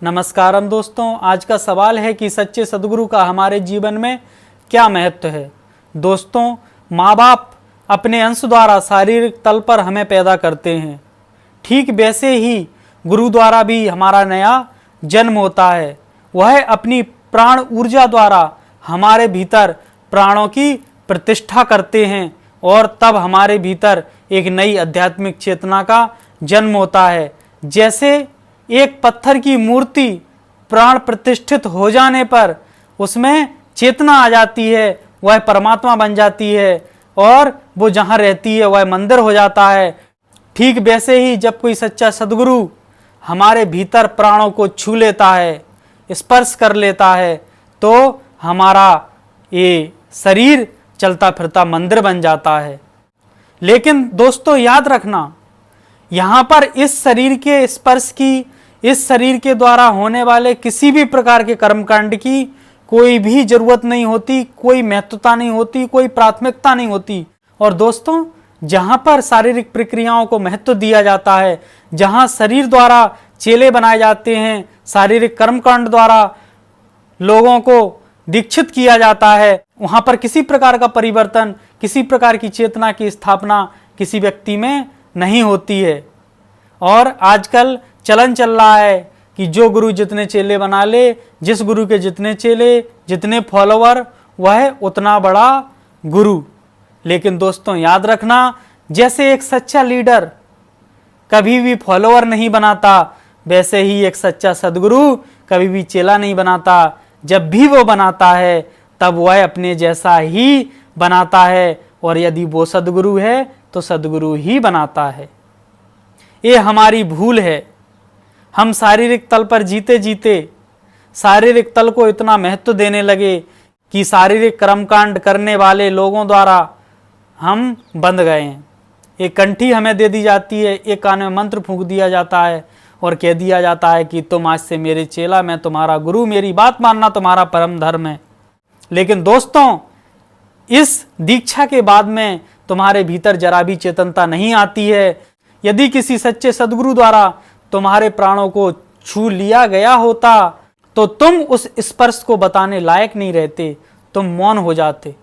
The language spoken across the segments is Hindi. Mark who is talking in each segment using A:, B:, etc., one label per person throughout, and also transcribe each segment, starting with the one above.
A: नमस्कारम दोस्तों, आज का सवाल है कि सच्चे सद्गुरु का हमारे जीवन में क्या महत्व है। दोस्तों, माँ बाप अपने अंश द्वारा शारीरिक तल पर हमें पैदा करते हैं, ठीक वैसे ही गुरु द्वारा भी हमारा नया जन्म होता है। वह अपनी प्राण ऊर्जा द्वारा हमारे भीतर प्राणों की प्रतिष्ठा करते हैं और तब हमारे भीतर एक नई आध्यात्मिक चेतना का जन्म होता है। जैसे एक पत्थर की मूर्ति प्राण प्रतिष्ठित हो जाने पर उसमें चेतना आ जाती है, वह परमात्मा बन जाती है और वो जहाँ रहती है वह मंदिर हो जाता है। ठीक वैसे ही जब कोई सच्चा सद्गुरु हमारे भीतर प्राणों को छू लेता है, स्पर्श कर लेता है, तो हमारा ये शरीर चलता फिरता मंदिर बन जाता है। लेकिन दोस्तों याद रखना, यहाँ पर इस शरीर के स्पर्श की, इस शरीर के द्वारा होने वाले किसी भी प्रकार के कर्मकांड की कोई भी जरूरत नहीं होती, कोई महत्वता नहीं होती, कोई प्राथमिकता नहीं होती। और दोस्तों, जहाँ पर शारीरिक प्रक्रियाओं को महत्व दिया जाता है, जहाँ शरीर द्वारा चेले बनाए जाते हैं, शारीरिक कर्मकांड द्वारा लोगों को दीक्षित किया जाता है, वहाँ पर किसी प्रकार का परिवर्तन, किसी प्रकार की चेतना की स्थापना किसी व्यक्ति में नहीं होती है। और आजकल चलन चल रहा है कि जो गुरु जितने चेले बना ले, जिस गुरु के जितने चेले, जितने फॉलोवर, वह उतना बड़ा गुरु। लेकिन दोस्तों याद रखना, जैसे एक सच्चा लीडर कभी भी फॉलोवर नहीं बनाता, वैसे ही एक सच्चा सद्गुरु कभी भी चेला नहीं बनाता। जब भी वो बनाता है तब वह अपने जैसा ही बनाता है, और यदि वो सद्गुरु है तो सद्गुरु ही बनाता है। ये हमारी भूल है। हम शारीरिक तल पर जीते जीते शारीरिक तल को इतना महत्व देने लगे कि शारीरिक कर्मकांड करने वाले लोगों द्वारा हम बंध गए हैं। एक कंठी हमें दे दी जाती है, एक कान में मंत्र फूंक दिया जाता है और कह दिया जाता है कि तुम आज से मेरे चेला, मैं तुम्हारा गुरु, मेरी बात मानना तुम्हारा परम धर्म है। लेकिन दोस्तों, इस दीक्षा के बाद में तुम्हारे भीतर जरा भी चेतनता नहीं आती है। यदि किसी सच्चे सद्गुरु द्वारा तुम्हारे प्राणों को छू लिया गया होता तो तुम उस स्पर्श को बताने लायक नहीं रहते, तुम मौन हो जाते।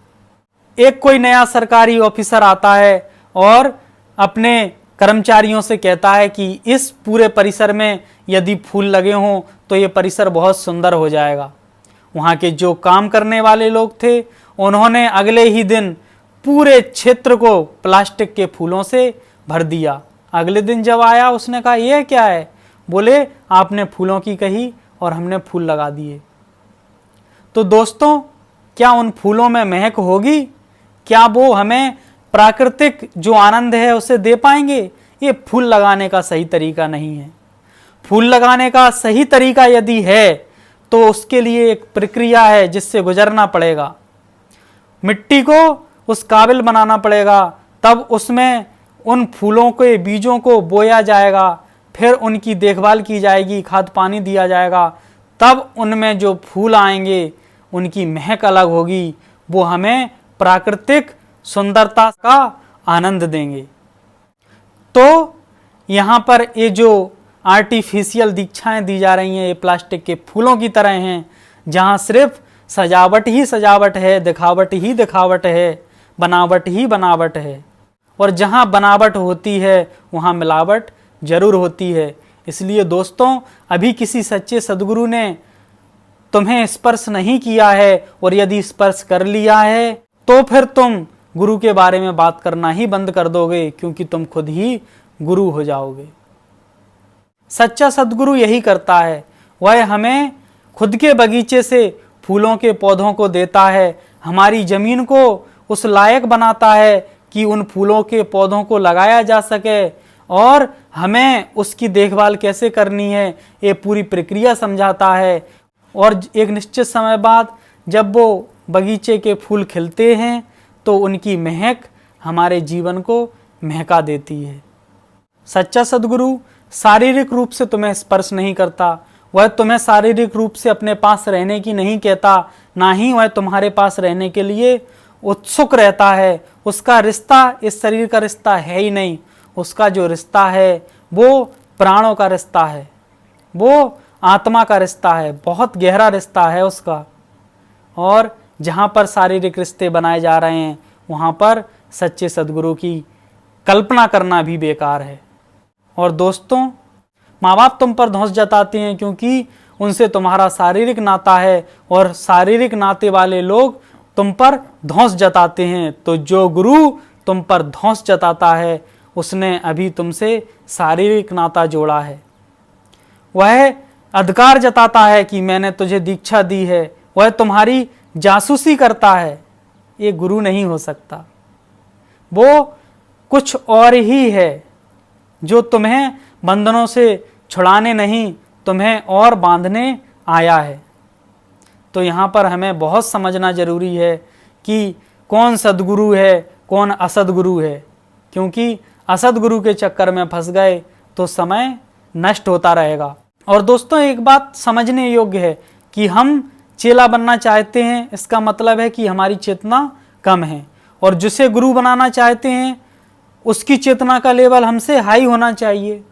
A: एक कोई नया सरकारी ऑफिसर आता है और अपने कर्मचारियों से कहता है कि इस पूरे परिसर में यदि फूल लगे हों तो ये परिसर बहुत सुंदर हो जाएगा। वहाँ के जो काम करने वाले लोग थे, उन्होंने अगले ही दिन पूरे क्षेत्र को प्लास्टिक के फूलों से भर दिया। अगले दिन जब आया, उसने कहा यह क्या है? बोले आपने फूलों की कही और हमने फूल लगा दिए। तो दोस्तों, क्या उन फूलों में महक होगी? क्या वो हमें प्राकृतिक जो आनंद है उसे दे पाएंगे? ये फूल लगाने का सही तरीका नहीं है। फूल लगाने का सही तरीका यदि है तो उसके लिए एक प्रक्रिया है जिससे गुजरना पड़ेगा। मिट्टी को उस काबिल बनाना पड़ेगा, तब उसमें उन फूलों के बीजों को बोया जाएगा, फिर उनकी देखभाल की जाएगी, खाद पानी दिया जाएगा, तब उनमें जो फूल आएंगे उनकी महक अलग होगी, वो हमें प्राकृतिक सुंदरता का आनंद देंगे। तो यहाँ पर ये जो आर्टिफिशियल दीक्षाएं दी जा रही हैं, ये प्लास्टिक के फूलों की तरह हैं, जहाँ सिर्फ सजावट ही सजावट है, दिखावट ही दिखावट है, बनावट ही बनावट है। और जहाँ बनावट होती है वहाँ मिलावट जरूर होती है। इसलिए दोस्तों, अभी किसी सच्चे सद्गुरु ने तुम्हें स्पर्श नहीं किया है, और यदि स्पर्श कर लिया है तो फिर तुम गुरु के बारे में बात करना ही बंद कर दोगे, क्योंकि तुम खुद ही गुरु हो जाओगे। सच्चा सद्गुरु यही करता है, वह हमें खुद के बगीचे से फूलों के पौधों को देता है, हमारी जमीन को उस लायक बनाता है कि उन फूलों के पौधों को लगाया जा सके, और हमें उसकी देखभाल कैसे करनी है ये पूरी प्रक्रिया समझाता है। और एक निश्चित समय बाद जब वो बगीचे के फूल खिलते हैं तो उनकी महक हमारे जीवन को महका देती है। सच्चा सद्गुरु शारीरिक रूप से तुम्हें स्पर्श नहीं करता, वह तुम्हें शारीरिक रूप से अपने पास रहने की नहीं कहता, ना ही वह तुम्हारे पास रहने के लिए उत्सुक रहता है। उसका रिश्ता इस शरीर का रिश्ता है ही नहीं, उसका जो रिश्ता है वो प्राणों का रिश्ता है। वो आत्मा का रिश्ता है, बहुत गहरा रिश्ता है उसका। और जहाँ पर शारीरिक रिश्ते बनाए जा रहे हैं वहाँ पर सच्चे सद्गुरु की कल्पना करना भी बेकार है। और दोस्तों, माँ बाप तुम पर धौंस जताते हैं क्योंकि उनसे तुम्हारा शारीरिक नाता है और शारीरिक नाते वाले लोग तुम पर धौंस जताते हैं। तो जो गुरु तुम पर धौंस जताता है उसने अभी तुमसे शारीरिक नाता जोड़ा है। वह अधिकार जताता है कि मैंने तुझे दीक्षा दी है, वह तुम्हारी जासूसी करता है। ये गुरु नहीं हो सकता, वो कुछ और ही है जो तुम्हें बंधनों से छुड़ाने नहीं, तुम्हें और बांधने आया है। तो यहाँ पर हमें बहुत समझना जरूरी है कि कौन सद्गुरु है, कौन असद्गुरु है, क्योंकि असद्गुरु के चक्कर में फंस गए तो समय नष्ट होता रहेगा। और दोस्तों, एक बात समझने योग्य है कि हम चेला बनना चाहते हैं, इसका मतलब है कि हमारी चेतना कम है, और जिसे गुरु बनाना चाहते हैं उसकी चेतना का लेवल हमसे हाई होना चाहिए।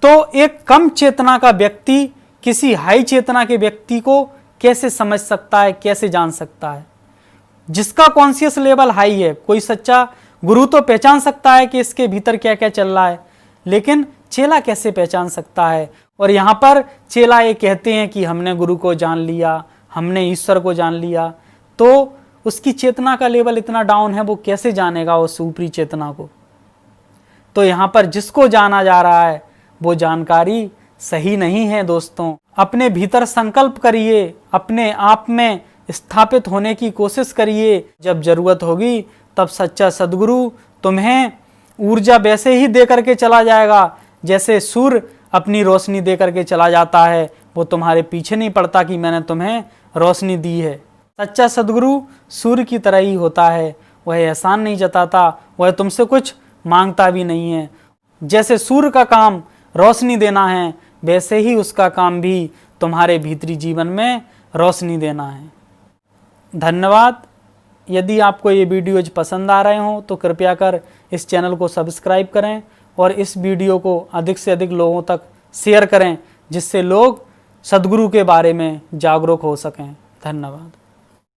A: तो एक कम चेतना का व्यक्ति किसी हाई चेतना के व्यक्ति को कैसे समझ सकता है, कैसे जान सकता है? जिसका कॉन्शियस लेवल हाई है, कोई सच्चा गुरु तो पहचान सकता है कि इसके भीतर क्या क्या चल रहा है, लेकिन चेला कैसे पहचान सकता है? और यहाँ पर चेला ये कहते हैं कि हमने गुरु को जान लिया, हमने ईश्वर को जान लिया, तो उसकी चेतना का लेवल इतना डाउन है, वो कैसे जानेगा उस ऊपरी चेतना को? तो यहाँ पर जिसको जाना जा रहा है वो जानकारी सही नहीं है। दोस्तों, अपने भीतर संकल्प करिए, अपने आप में स्थापित होने की कोशिश करिए। जब जरूरत होगी तब सच्चा सद्गुरु तुम्हें ऊर्जा वैसे ही दे करके चला जाएगा जैसे सूर्य अपनी रोशनी दे करके चला जाता है। वो तुम्हारे पीछे नहीं पड़ता कि मैंने तुम्हें रोशनी दी है। सच्चा सद्गुरु सूर्य की तरह ही होता है, वह एहसान नहीं जताता, वह तुमसे कुछ मांगता भी नहीं है। जैसे सूर्य का काम रोशनी देना है, वैसे ही उसका काम भी तुम्हारे भीतरी जीवन में रोशनी देना है। धन्यवाद। यदि आपको ये वीडियोज पसंद आ रहे हों तो कृपया कर इस चैनल को सब्सक्राइब करें और इस वीडियो को अधिक से अधिक लोगों तक शेयर करें, जिससे लोग सद्गुरु के बारे में जागरूक हो सकें। धन्यवाद।